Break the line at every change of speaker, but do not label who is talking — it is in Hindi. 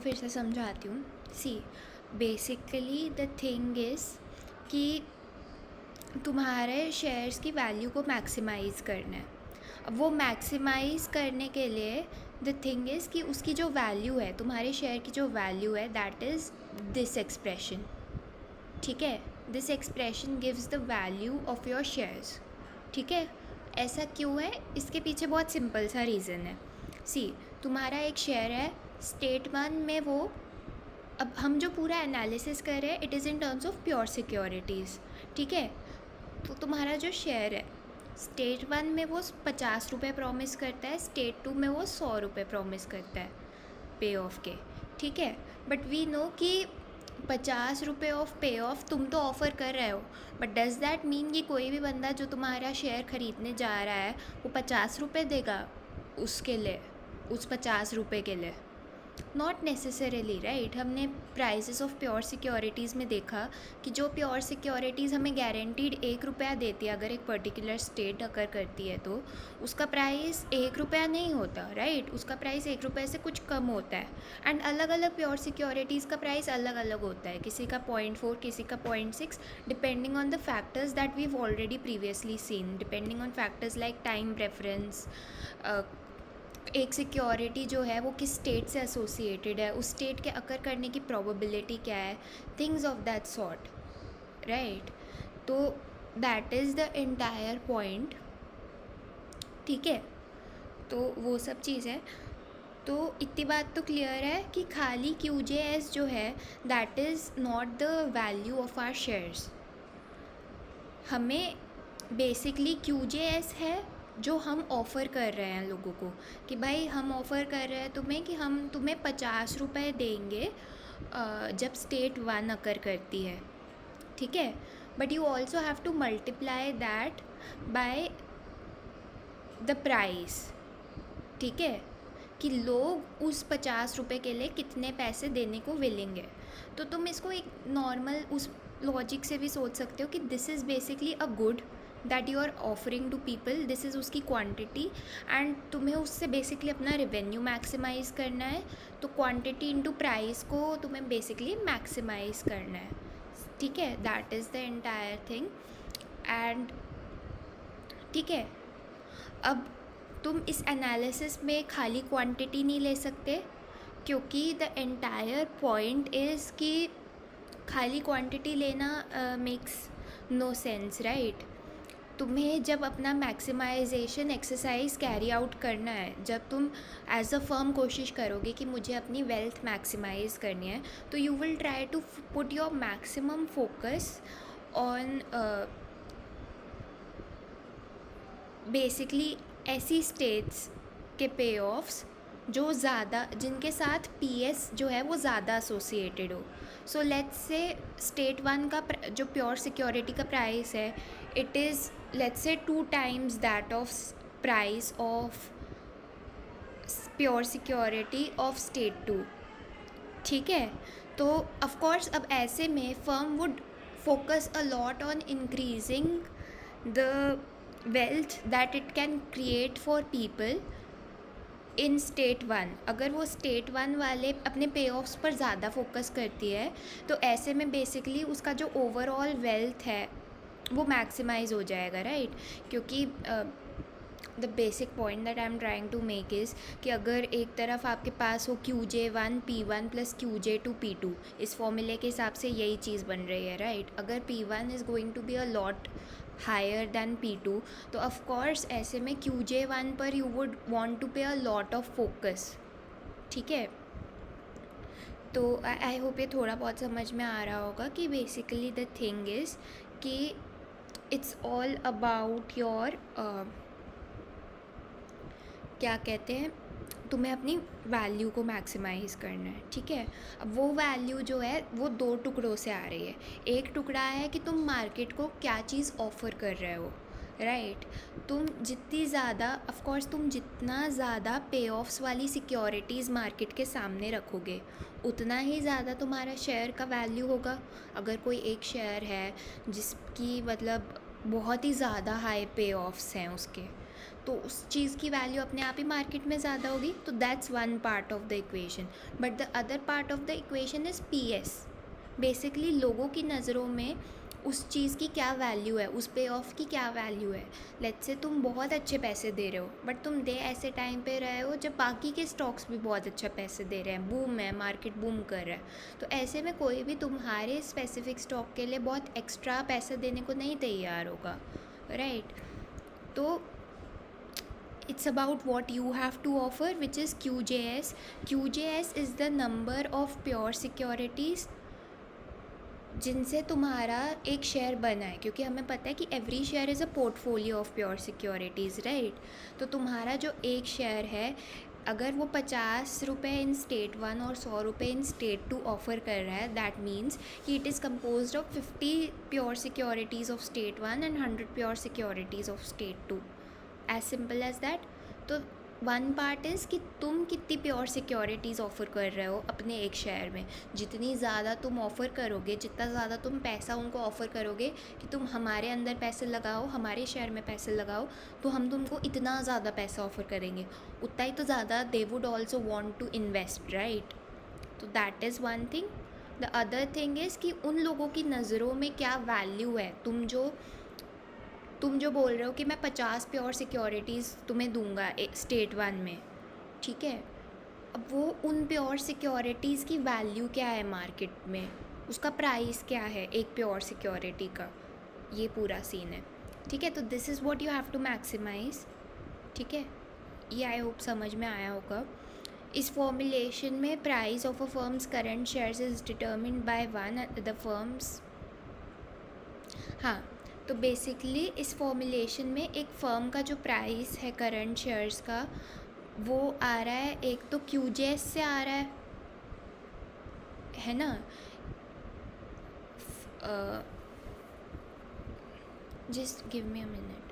फिर से समझाती हूँ। See basically the thing is कि तुम्हारे शेयर्स की वैल्यू को मैक्सिमाइज़ करना है। अब वो मैक्सिमाइज़ करने के लिए द थिंग इज़ कि उसकी जो वैल्यू है, तुम्हारे शेयर की जो वैल्यू है, दैट इज़ दिस एक्सप्रेशन। ठीक है, this expression gives the value of your shares. ठीक है, ऐसा क्यों है? इसके पीछे बहुत सिंपल सा रीज़न है। सी तुम्हारा एक शेयर है स्टेट वन में, वो अब हम जो पूरा एनालिसिस कर रहे हैं it is in terms of pure securities. ठीक है, तो तुम्हारा जो शेयर है स्टेट वन में वो 50 रुपये प्रॉमिस करता है, स्टेट टू में वो 100 रुपये प्रॉमिस करता है पे ऑफ के। ठीक है, बट वी नो कि 50 रुपये ऑफ पे ऑफ तुम तो ऑफ़र कर रहे हो, बट डज़ दैट मीन कि कोई भी बंदा जो तुम्हारा शेयर ख़रीदने जा रहा है वो 50 रुपये देगा उसके लिए, उस 50 रुपये के लिए? Not necessarily, right. हमने प्राइसेस ऑफ प्योर सिक्योरिटीज़ में देखा कि जो प्योर सिक्योरिटीज़ हमें गारंटीड 1 रुपया देती है, अगर एक पर्टिकुलर स्टेट अगर करती है तो उसका प्राइस 1 रुपया नहीं होता, राइट। उसका प्राइस 1 रुपये से कुछ कम होता है। एंड अलग अलग प्योर सिक्योरिटीज़ का प्राइस अलग अलग होता है, किसी का 0.4, किसी का 0.6, depending on the factors that we've already previously seen, depending on factors like time preference, एक सिक्योरिटी जो है वो किस स्टेट से एसोसिएटेड है, उस स्टेट के अकर करने की प्रोबेबिलिटी क्या है, things of that sort, right. तो that is the entire point. ठीक है, तो वो सब चीज़ है। तो इतनी बात तो क्लियर है कि खाली QJS जो है that is not the value of our shares. हमें बेसिकली QJS है जो हम ऑफ़र कर रहे हैं लोगों को, कि भाई हम ऑफ़र कर रहे हैं तुम्हें कि हम तुम्हें 50 रुपये देंगे जब स्टेट वन अकर करती है। ठीक है, but you also have to multiply that by the price. ठीक है, कि लोग उस 50 रुपये के लिए कितने पैसे देने को विलिंग है। तो तुम इसको एक नॉर्मल उस लॉजिक से भी सोच सकते हो कि this is basically a good that you are offering to people, this is उसकी क्वांटिटी, एंड तुम्हें उससे बेसिकली अपना रेवेन्यू मैक्सिमाइज़ करना है। तो क्वांटिटी इनटू प्राइस को तुम्हें बेसिकली मैक्सिमाइज़ करना है। ठीक है, that is the entire thing. And ठीक है, अब तुम इस एनालिसिस में खाली क्वांटिटी नहीं ले सकते, क्योंकि द एंटायर पॉइंट इज़ कि खाली क्वांटिटी लेना मेक्स नो सेंस, राइट। तुम्हें जब अपना मैक्सिमाइजेशन एक्सरसाइज कैरी आउट करना है, जब तुम एज अ फर्म कोशिश करोगे कि मुझे अपनी वेल्थ मैक्सिमाइज़ करनी है, तो you will try to put your maximum focus on basically ऐसी स्टेट्स के पे ऑफ्स जो ज़्यादा, जिनके साथ PS जो है वो ज़्यादा एसोसिएटेड हो। So let's say state one का जो प्योर सिक्योरिटी का प्राइस है it is let's say 2 times that of price of pure security of state two. ठीक है, तो ऑफ कोर्स अब ऐसे में firm would focus a lot on increasing the wealth that it can create for people in state one. अगर वो स्टेट वन वाले अपने पे ऑफ्स पर ज़्यादा फोकस करती है तो ऐसे में बेसिकली उसका जो ओवरऑल वेल्थ है वो मैक्सिमाइज़ हो जाएगा, राइट। क्योंकि the basic point that I am trying to make is कि अगर एक तरफ आपके पास हो QJ1 P1 plus QJ2 P2, इस फॉर्मूले के हिसाब से यही चीज़ बन रही है, राइट। अगर P1 is going to be a lot higher than P2, तो ऑफ कोर्स ऐसे में QJ1 पर यू वुड वांट टू पे अ लॉट ऑफ फोकस। ठीक है, तो आई होप ये थोड़ा बहुत समझ में आ रहा होगा कि बेसिकली द थिंग इज़ कि इट्स ऑल अबाउट योर क्या कहते हैं, तुम्हें अपनी वैल्यू को मैक्सिमाइज़ करना है। ठीक है, अब वो वैल्यू जो है वो 2 टुकड़ों से आ रही है। एक टुकड़ा है कि तुम मार्केट को क्या चीज़ ऑफ़र कर रहे हो, राइट। तुम जितनी ज़्यादा, ऑफ कोर्स तुम जितना ज़्यादा पे ऑफ्स वाली सिक्योरिटीज़ मार्केट के सामने रखोगे उतना ही ज़्यादा तुम्हारा शेयर का वैल्यू होगा। अगर कोई एक शेयर है जिसकी मतलब बहुत ही ज़्यादा हाई पे ऑफ्स हैं उसके, तो उस चीज़ की वैल्यू अपने आप ही मार्केट में ज़्यादा होगी. तो that's one part of the equation. But the other part of the equation is PS. Basically लोगों की नज़रों में उस चीज़ की क्या वैल्यू है, उस पे ऑफ की क्या वैल्यू है. लेट्स से तुम बहुत अच्छे पैसे दे रहे हो, बट तुम दे ऐसे टाइम पे रहे हो जब बाकी के स्टॉक्स भी बहुत अच्छा पैसे दे रहे हैं, बूम है, मार्केट बूम कर रहा है. तो ऐसे में कोई भी तुम्हारे स्पेसिफिक स्टॉक के लिए बहुत एक्स्ट्रा पैसे देने को नहीं तैयार होगा, राइट. तो it's about what you have to offer, which is QJS. QJS is the number of pure securities जिनसे तुम्हारा एक शेयर बना है, क्योंकि हमें पता है कि every share is a portfolio of pure securities, right. तो तुम्हारा जो एक शेयर है, अगर वो 50 रुपये इन स्टेट 1 और 100 रुपये इन स्टेट 2 ऑफ़र कर रहा है, दैट मीन्स कि it is composed of 50 pure securities of state 1 and 100 pure securities of state 2. As simple as that. तो वन पार्ट इज़ कि तुम कितनी प्योर सिक्योरिटीज़ ऑफ़र कर रहे हो अपने एक शेयर में. जितनी ज़्यादा तुम ऑफ़र करोगे, जितना ज़्यादा तुम पैसा उनको ऑफ़र करोगे कि तुम हमारे अंदर पैसे लगाओ, हमारे शेयर में पैसे लगाओ, तो हम तुमको इतना ज़्यादा पैसा ऑफ़र करेंगे, उतना ही तो ज़्यादा they would also want to invest, right. तो that is one thing. The other thing is कि उन लोगों की नज़रों में क्या वैल्यू है. तुम जो बोल रहे हो कि मैं 50 प्योर सिक्योरिटीज़ तुम्हें दूंगा स्टेट 1 में, ठीक है. अब वो उन प्योर सिक्योरिटीज़ की वैल्यू क्या है मार्केट में, उसका प्राइस क्या है एक प्योर सिक्योरिटी का, ये पूरा सीन है, ठीक है. तो this is what you have to maximise, ठीक है. ये आई होप समझ में आया होगा. इस फॉर्मुलेशन में price of a firms current shares is determined by one the firms. हाँ, तो बेसिकली इस फॉर्मुलेशन में एक फ़र्म का जो प्राइस है करंट शेयर्स का, वो आ रहा है, एक तो QJS से आ रहा है ना. Just give me a minute.